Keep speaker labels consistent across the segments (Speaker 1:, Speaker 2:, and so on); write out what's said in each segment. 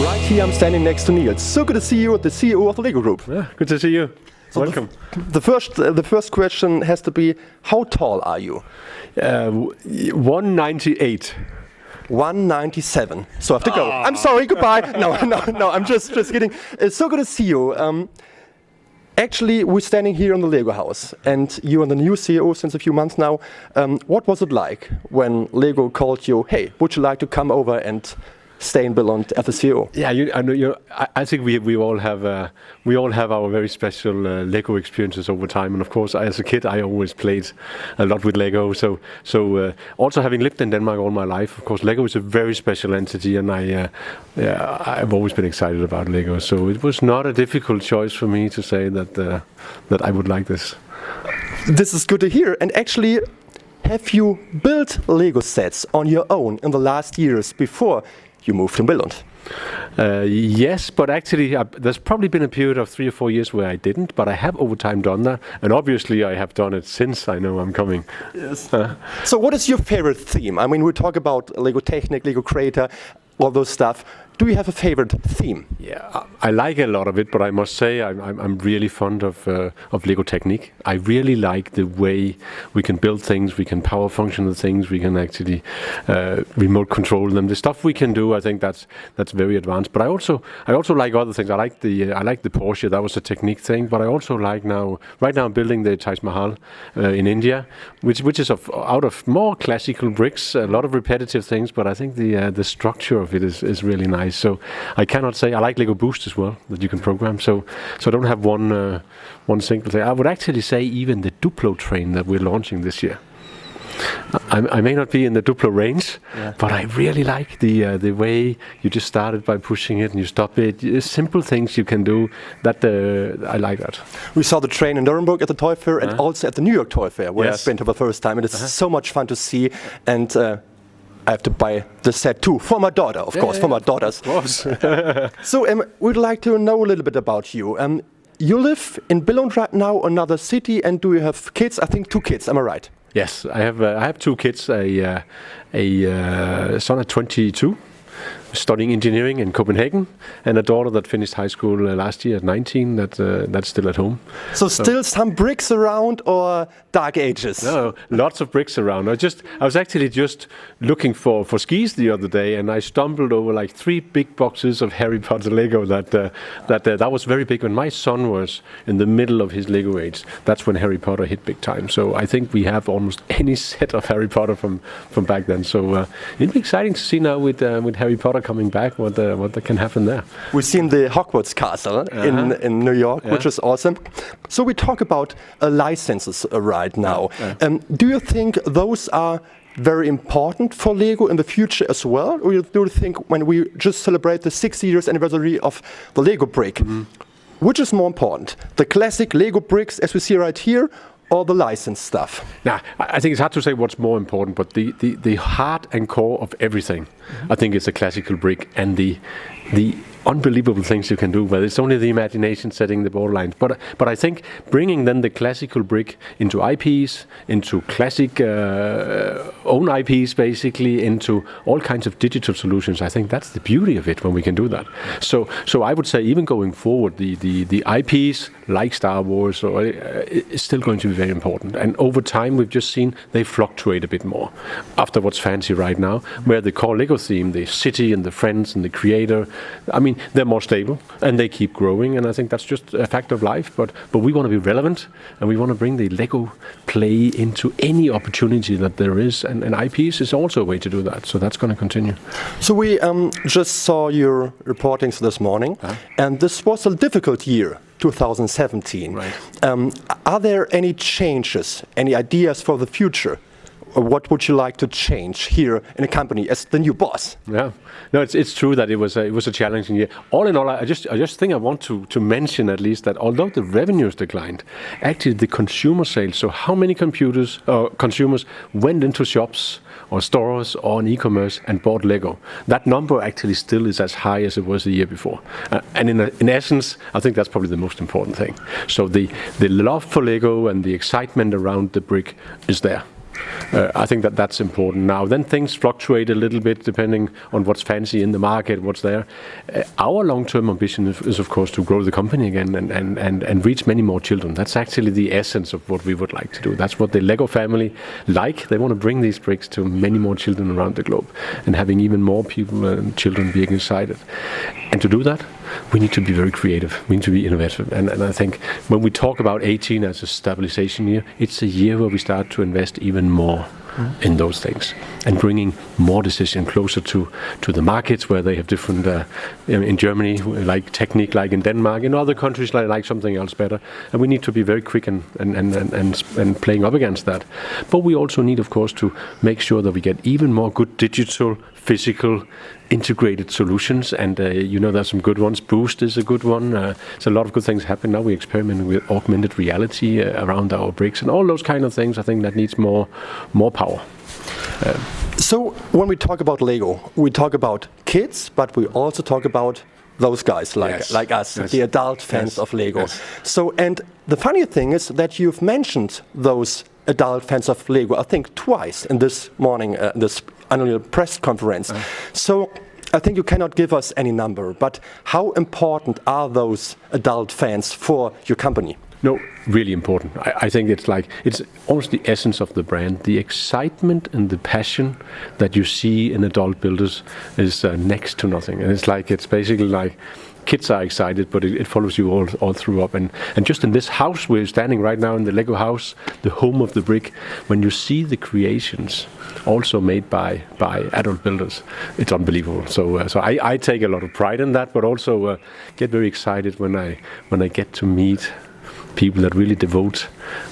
Speaker 1: Right here, I'm standing next to Niels. So good to see you, the CEO of the Lego Group.
Speaker 2: Yeah, good to see you.
Speaker 1: So
Speaker 2: welcome.
Speaker 1: The first question has to be, how tall are you?
Speaker 2: 198.
Speaker 1: 197. So I have to go. I'm sorry, goodbye. No, I'm just kidding. It's so good to see you. Actually, we're standing here in the Lego house, and you're the new CEO since a few months now. What was it like when Lego called you, hey, would you like to come over and stay in Billund as the CEO?
Speaker 2: Yeah, I think we all have our very special Lego experiences over time, and of course, as a kid, I always played a lot with Lego. So also having lived in Denmark all my life, of course, Lego is a very special entity, and I've always been excited about Lego. So it was not a difficult choice for me to say that I would like this.
Speaker 1: This is good to hear. And actually, have you built Lego sets on your own in the last years before you moved to Billund?
Speaker 2: Yes, but actually there's probably been a period of 3 or 4 years where I didn't, but I have over time done that, and obviously I have done it since I know I'm coming.
Speaker 1: Yes. So what is your favorite theme? I mean, we talk about Lego Technic, Lego Creator, all those stuff. Do you have a favorite theme?
Speaker 2: Yeah, I like a lot of it, but I must say I'm really fond of Lego Technic. I really like the way we can build things, we can power function the things, we can actually remote control them. The stuff we can do, I think that's very advanced. But I also like other things. I like the Porsche. That was a Technic thing. But I also like right now I'm building the Taj Mahal in India, which is out of more classical bricks, a lot of repetitive things. But I think the structure of it is really nice. So I cannot say I like Lego Boost as well, that you can program. So I don't have one single thing. I would actually say even the Duplo train that we're launching this year. I may not be in the Duplo range, but I really like the way you just started by pushing it and you stop it. Simple things you can do. I like that.
Speaker 1: We saw the train in Nuremberg at the Toy Fair and also at the New York Toy Fair, where I've been for the first time. And it's so much fun to see. And I have to buy the set too, for my daughter, of course, for my daughters.
Speaker 2: Of course.
Speaker 1: So we'd like to know a little bit about you. You live in Billund right now, another city, and do you have kids? I think 2 kids, am I right?
Speaker 2: Yes, I have 2 kids, a son at 22, studying engineering in Copenhagen, and a daughter that finished high school last year at 19, that's still at home.
Speaker 1: So still some bricks around, or dark ages?
Speaker 2: No, lots of bricks around. I was actually just looking for skis the other day, and I stumbled over like 3 big boxes of Harry Potter Lego that was very big. When my son was in the middle of his Lego age, that's when Harry Potter hit big time. So I think we have almost any set of Harry Potter from back then. So it'll be exciting to see now with Harry Potter coming back what can happen there.
Speaker 1: We've seen the Hogwarts castle in New York, which is awesome. So we talk about licenses right now. Do you think those are very important for Lego in the future as well? Or do you think when we just celebrate the 6 years anniversary of the Lego brick, which is more important? The classic Lego bricks as we see right here, or the licensed stuff?
Speaker 2: Now, I think it's hard to say what's more important, but the heart and core of everything, I think, is a classical brick, and the unbelievable things you can do, but it's only the imagination setting the borderlines. But I think bringing then the classical brick into IPs, into classic own IPs, basically into all kinds of digital solutions, I think that's the beauty of it when we can do that. So I would say even going forward, the IPs like Star Wars is still going to be very important. And over time, we've just seen they fluctuate a bit more. After what's fancy right now, where the core Lego theme, the city and the friends and the creator, I mean, they're more stable and they keep growing, and I think that's just a fact of life. But we want to be relevant, and we want to bring the Lego play into any opportunity that there is, and IPs is also a way to do that. So that's going to continue.
Speaker 1: So we just saw your reportings this morning, and this was a difficult year, 2017.
Speaker 2: Right.
Speaker 1: Are there any changes, any ideas for the future? Or what would you like to change here in a company as the new boss?
Speaker 2: Yeah, no, it's true that it was a challenging year. All in all, I just think I want to mention at least that although the revenues declined, actually the consumer sales. So how many consumers went into shops or stores or on e-commerce and bought Lego? That number actually still is as high as it was the year before. And in essence, I think that's probably the most important thing. So the love for Lego and the excitement around the brick is there. I think that's important now. Then things fluctuate a little bit depending on what's fancy in the market, what's there. Our long-term ambition is of course to grow the company again and reach many more children. That's actually the essence of what we would like to do. That's what the Lego family like. They want to bring these bricks to many more children around the globe and having even more people and children being excited. And to do that, we need to be very creative. We need to be innovative. And I think when we talk about 18 as a stabilization year, it's a year where we start to invest even more in those things and bringing more decision closer to the markets where they have different, in Germany, like technique, like in Denmark, in other countries, like something else better. And we need to be very quick and playing up against that. But we also need, of course, to make sure that we get even more good digital, physical, integrated solutions, and there's some good ones. Boost is a good one. There's a lot of good things happen now. We're experimenting with augmented reality around our bricks and all those kind of things. I think that needs more power.
Speaker 1: So when we talk about Lego, we talk about kids, but we also talk about those guys like us, the adult fans of Lego. Yes. So, and the funny thing is that you've mentioned those adult fans of Lego, I think twice in this morning, this annual press conference. So I think you cannot give us any number, but how important are those adult fans for your company?
Speaker 2: No, really important. I think it's almost the essence of the brand. The excitement and the passion that you see in adult builders is next to nothing. And it's basically like kids are excited, but it follows you all through up. And just in this house, we're standing right now in the Lego house, the home of the brick. When you see the creations also made by adult builders, it's unbelievable. So I take a lot of pride in that, but also get very excited when I get to meet people that really devote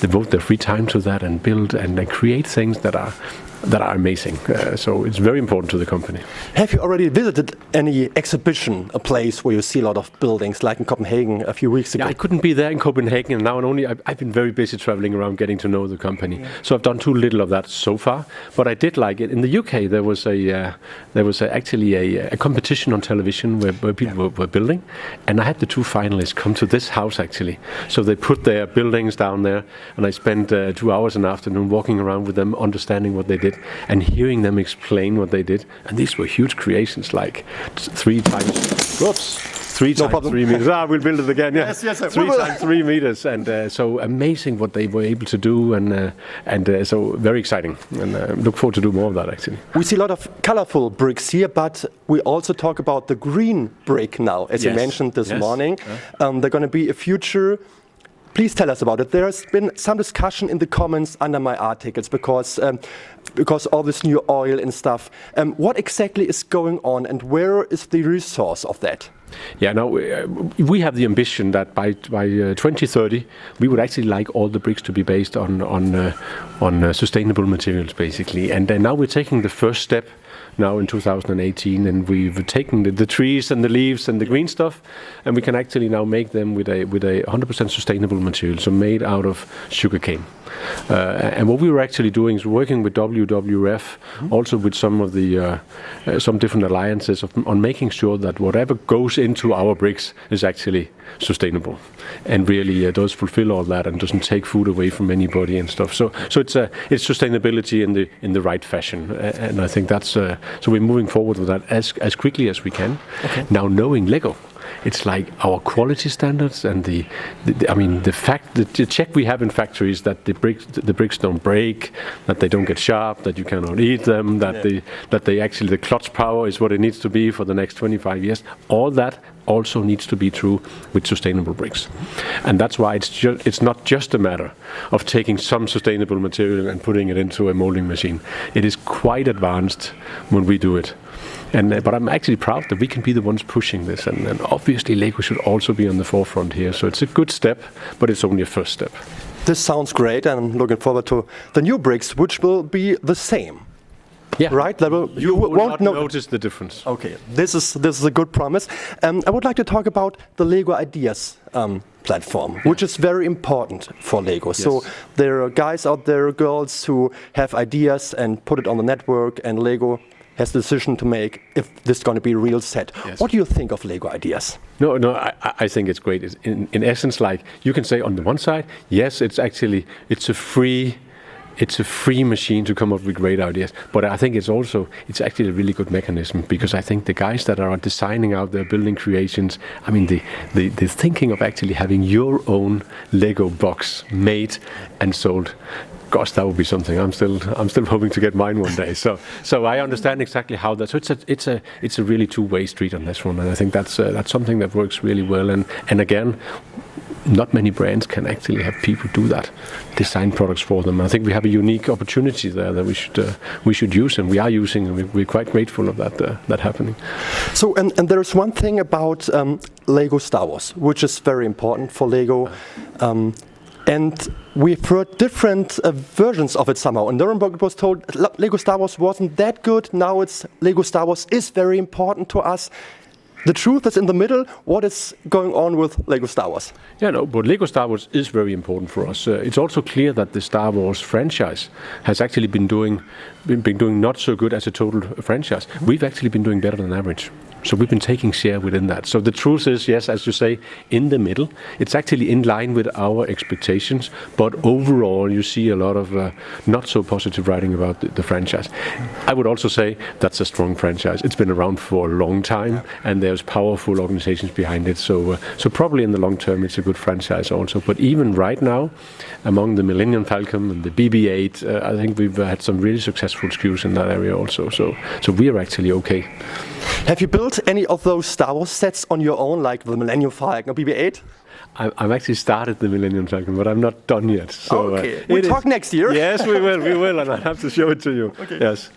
Speaker 2: their free time to that and build and create things that are amazing. So it's very important to the company.
Speaker 1: Have you already visited any exhibition, a place where you see a lot of buildings, like in Copenhagen a few weeks ago?
Speaker 2: Yeah, I couldn't be there in Copenhagen, and now I've been very busy traveling around getting to know the company. Yeah. So I've done too little of that so far, but I did like it. In the UK, there was actually a competition on television where people were building, and I had the two finalists come to this house actually. So they put their buildings down there, and I spent 2 hours an afternoon walking around with them, understanding what they did, and hearing them explain what they did. And these were huge creations, like 3 times 3 times 3 meters. We'll build it again. Yeah.
Speaker 1: Yes.
Speaker 2: 3 times 3 meters, and so amazing what they were able to do, and so very exciting. And look forward to do more of that actually.
Speaker 1: We see a lot of colorful bricks here, but we also talk about the green brick now, as you mentioned this morning. They're going to be a future. Please tell us about it. There's been some discussion in the comments under my articles because all this new oil and stuff. What exactly is going on, and where is the resource of that?
Speaker 2: Yeah, no, we have the ambition that by 2030 we would actually like all the bricks to be based on sustainable materials, basically. And now we're taking the first step now in 2018, and we've taken the trees and the leaves and the green stuff, and we can actually now make them with a 100% sustainable material, so made out of sugarcane. And what we were actually doing is working with WWF, also with some of the some different alliances on making sure that whatever goes into our bricks is actually sustainable and really does fulfill all that and doesn't take food away from anybody and stuff. So it's sustainability in the right fashion, and I think that's so we're moving forward with that as quickly as we can. Okay. Now, knowing Lego, it's like our quality standards and the check we have in factories that the bricks don't break, that they don't get sharp, that you cannot eat them, that they actually the clutch power is what it needs to be for the next 25 years. All that also needs to be true with sustainable bricks, and that's why it's not just a matter of taking some sustainable material and putting it into a molding machine. It is quite advanced when we do it. But I'm actually proud that we can be the ones pushing this, and obviously Lego should also be on the forefront here. So it's a good step, but it's only a first step.
Speaker 1: This sounds great, and I'm looking forward to the new bricks, which will be the same.
Speaker 2: Yeah,
Speaker 1: right.
Speaker 2: You won't notice the difference.
Speaker 1: Okay, this is a good promise. I would like to talk about the Lego Ideas platform, which is very important for Lego. Yes. So there are guys out there, girls, who have ideas and put it on the network, and Lego has the decision to make if this is going to be a real set. Yes. What do you think of Lego Ideas?
Speaker 2: No, I think it's great. It's in essence, like you can say on the one side, yes, it's a free it's a free machine to come up with great ideas. But I think it's actually a really good mechanism, because I think the guys that are designing out their building creations, I mean, the thinking of actually having your own Lego box made and sold, gosh, that would be something. I'm still hoping to get mine one day. So I understand exactly how that. So it's a really two-way street on this one, and I think that's something that works really well. And again, not many brands can actually have people do that, design products for them. I think we have a unique opportunity there that we should use, and we are using, and we're quite grateful of that happening.
Speaker 1: So and there's one thing about Lego Star Wars, which is very important for Lego. And we've heard different versions of it somehow. In Nuremberg it was told Lego Star Wars wasn't that good. Now it's Lego Star Wars is very important to us. The truth is in the middle. What is going on with Lego Star Wars?
Speaker 2: Yeah, no, but Lego Star Wars is very important for us. It's also clear that the Star Wars franchise has actually been doing not so good as a total franchise. We've actually been doing better than average. So we've been taking share within that. So the truth is, yes, as you say, in the middle, it's actually in line with our expectations. But overall, you see a lot of not so positive writing about the franchise. I would also say that's a strong franchise. It's been around for a long time, and there's powerful organizations behind it. So probably in the long term, it's a good franchise also. But even right now, among the Millennium Falcon and the BB-8, I think we've had some really successful SKUs in that area also. So we are actually okay.
Speaker 1: Have you built any of those Star Wars sets on your own, like the Millennium Falcon or BB-8?
Speaker 2: I've actually started the Millennium Falcon, but I'm not done yet. So,
Speaker 1: okay, we'll talk next year.
Speaker 2: Yes, we will, and I have to show it to you.
Speaker 1: Okay.
Speaker 2: Yes.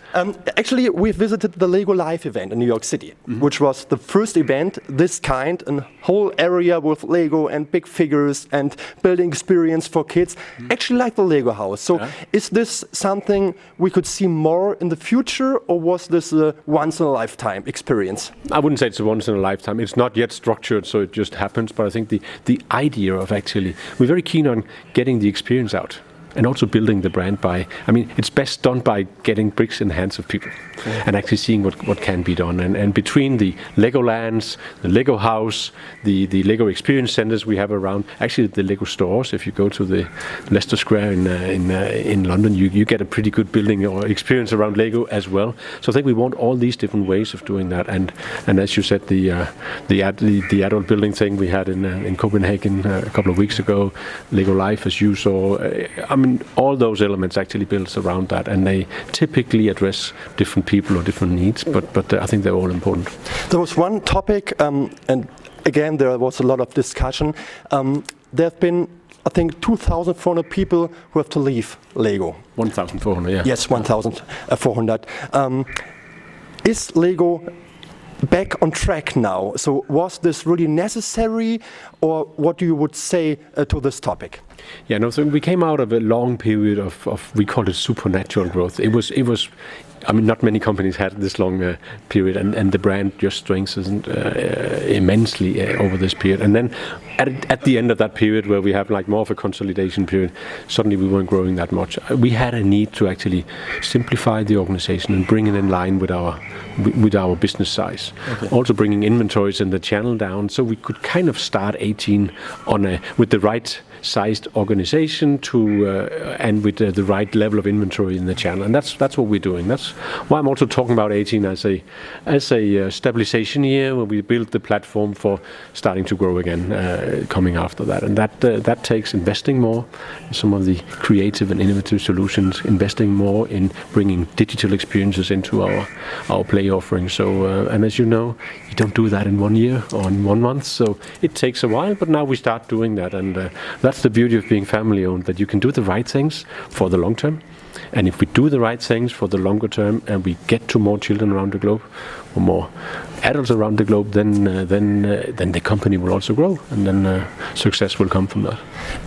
Speaker 1: Actually, we visited the Lego Live event in New York City, which was the first event this kind, a whole area with Lego and big figures and building experience for kids, actually like the Lego house. So is this something we could see more in the future, or was this a once-in-a-lifetime experience?
Speaker 2: I wouldn't say it's a once-in-a-lifetime. It's not yet structured, so it just happens, but I think the idea of actually, we're very keen on getting the experience out and also building the brand it's best done by getting bricks in the hands of people and actually seeing what can be done. And between the Lego lands, the Lego house, the Lego experience centers we have around, actually the Lego stores, if you go to the Leicester Square in London, you get a pretty good building or experience around Lego as well. So I think we want all these different ways of doing that. And as you said, the adult building thing we had in Copenhagen a couple of weeks ago, Lego Life, as you saw, all those elements actually built around that, and they typically address different people or different needs, but I think they're all important.
Speaker 1: There was one topic, and again there was a lot of discussion. There have been, I think, 2,400 people who have to leave Lego.
Speaker 2: 1,400, yeah.
Speaker 1: Yes, 1,400. Is Lego back on track now? So was this really necessary, or what do you would say to this topic?
Speaker 2: Yeah, no. So we came out of a long period of we call it supernatural growth. It was. Not many companies had this long period, and the brand just strengthened immensely over this period. And then at the end of that period, where we have like more of a consolidation period, suddenly we weren't growing that much. We had a need to actually simplify the organization and bring it in line with our business size. Okay. Also bringing inventories in the channel down, so we could kind of start 18 with the right sized organization and with the right level of inventory in the channel, and that's what we're doing. That's why I'm also talking about 18 as a stabilization year, where we build the platform for starting to grow again, coming after that, and that takes investing more in some of the creative and innovative solutions, investing more in bringing digital experiences into our play offering. So and as you know, you don't do that in 1 year or in 1 month, so it takes a while, but now we start doing that, and that's the beauty of being family owned, that you can do the right things for the long term. And if we do the right things for the longer term, and we get to more children around the globe, or more adults around the globe, then the company will also grow, and then success will come from that.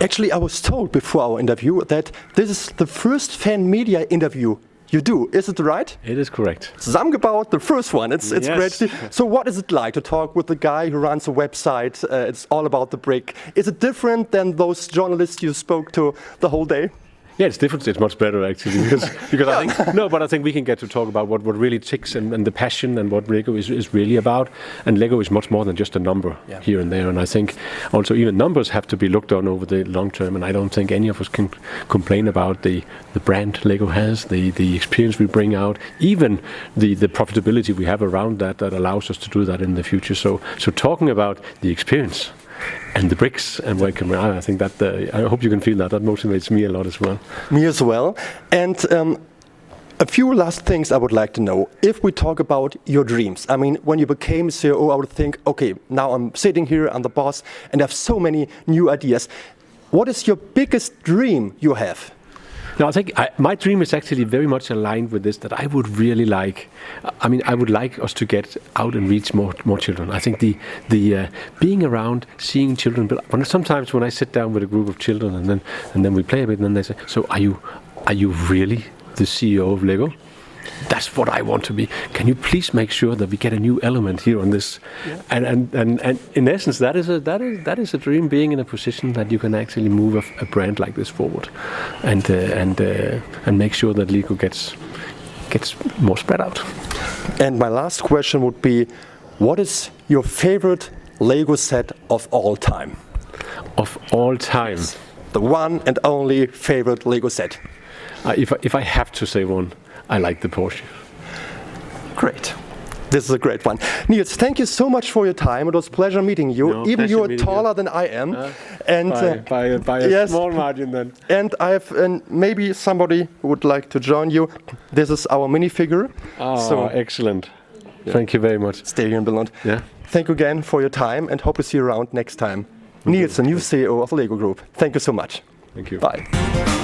Speaker 1: Actually, I was told before our interview that this is the first fan media interview you do. Is it right?
Speaker 2: It is correct.
Speaker 1: Zamgebaut, the first one. It's
Speaker 2: yes.
Speaker 1: Great. So what is it like to talk with the guy who runs a website? It's all about the brick. Is it different than those journalists you spoke to the whole day?
Speaker 2: Yeah, it's different. It's much better actually because I think we can get to talk about what really ticks and the passion and what Lego is really about. And Lego is much more than just a number here and there. And I think also even numbers have to be looked on over the long term. And I don't think any of us can complain about the brand Lego has, the experience we bring out, even the profitability we have around that allows us to do that in the future. So talking about the experience and the bricks and where can I think that I hope you can feel that motivates me a lot as well.
Speaker 1: Me as well. And a few last things I would like to know. If we talk about your dreams, I mean, when you became CEO, I would think, okay, now I'm sitting here, I'm the boss, and I have so many new ideas. What is your biggest dream you have?
Speaker 2: No, I think my dream is actually very much aligned with this, that I would really like, I would like us to get out and reach more children. I think the being around, seeing children, but sometimes when I sit down with a group of children and then we play a bit and then they say, so are you really the CEO of Lego? That's what I want to be. Can you please make sure that we get a new element here on this? Yeah. And in essence, that is a dream. Being in a position that you can actually move a brand like this forward, and make sure that Lego gets more spread out.
Speaker 1: And my last question would be, what is your favorite Lego set of all time?
Speaker 2: Of all time,
Speaker 1: yes. The one and only favorite Lego set.
Speaker 2: If I have to say one, I like the Porsche.
Speaker 1: Great. This is a great one. Niels, thank you so much for your time. It was a pleasure meeting you.
Speaker 2: No,
Speaker 1: even you are taller than I am.
Speaker 2: And by a small margin then.
Speaker 1: And I have maybe somebody who would like to join you. This is our minifigure.
Speaker 2: Oh, excellent. Yeah. Thank you very much.
Speaker 1: Stay here in Billund.
Speaker 2: Yeah.
Speaker 1: Thank you again for your time and hope to see you around next time. Niels, the new CEO of the Lego Group. Thank you so much.
Speaker 2: Thank you.
Speaker 1: Bye.